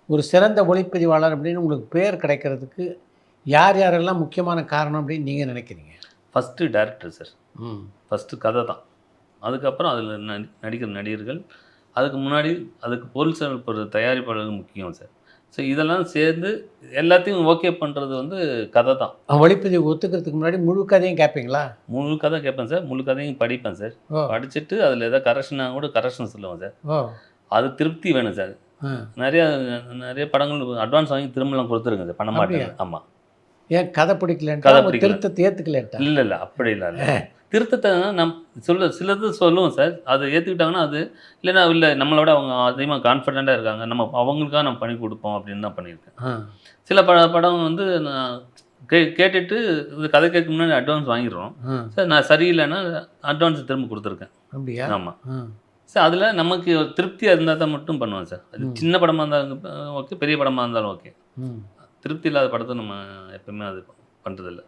ஒரு சிறந்த ஒளிப்பதிவாளர் அப்படின்னு உங்களுக்கு பேர் கிடைக்கிறதுக்கு யார் யாரெல்லாம் முக்கியமான காரணம் அப்படின்னு நீங்கள் நினைக்கிறீங்க? First director sir. ம். ஃபஸ்ட்டு கதை தான். அதுக்கப்புறம் அதில் நடிக்கிற நடிகர்கள், அதுக்கு முன்னாடி அதுக்கு பொருள் செலவு தயாரிப்பாளர்கள் முக்கியம் சார். ஸோ இதெல்லாம் சேர்ந்து எல்லாத்தையும் ஓகே பண்ணுறது வந்து கதை தான். ஒளிப்பதிவு ஒத்துக்கிறதுக்கு முன்னாடி முழு கதையும் கேட்பீங்களா? முழு கதை கேட்பேன் சார். முழு கதையும் படிப்பேன் சார். ஓ. படிச்சுட்டு அதில் எதாவது கரெக்ஷனாக கூட கரெக்ஷன் சொல்லுவேன் சார். ஓ. அது திருப்தி வேணும் சார். நிறைய படங்கள் அட்வான்ஸ் வாங்கி திரும்பலாம் கொடுத்துருங்க சார். பண்ண மாட்டேங்க. ஆமாம். ஏன் கதை பிடிக்கலன்ட்டு கதை அவங்க பிடிக்கல. திருத்தத்தை ஏற்றுக்கலன்ட்டா? இல்லை அப்படிலாம் இல்லை. திருத்தத்தை நம் சிலது சொல்லுவோம் சார். அதை ஏற்றுக்கிட்டாங்கன்னா அது இல்லை நம்மளோட அவங்க அதிகமாக கான்ஃபிடெண்ட்டாக இருக்காங்க, நம்ம அவங்களுக்காக நம்ம பண்ணி கொடுப்போம் அப்படின்னு தான் பண்ணியிருக்கேன். சில படம் வந்து நான் கேட்டுட்டு இந்த கதை கேட்க முன்னாடி அட்வான்ஸ் வாங்கிடுறோம் சார். நான் சரியில்லைன்னா அட்வான்ஸ் திரும்ப கொடுத்துருக்கேன். அப்படியா? ஆமாம் சார். அதில் நமக்கு திருப்தியாக இருந்தால் தான் மட்டும் பண்ணுவேன் சார். அது சின்ன படமாக இருந்தாலும் ஓகே, பெரிய படமாக இருந்தாலும் ஓகே. திருப்தி இல்லாத படத்தை நம்ம எப்பவுமே அது பண்ணுறதில்ல.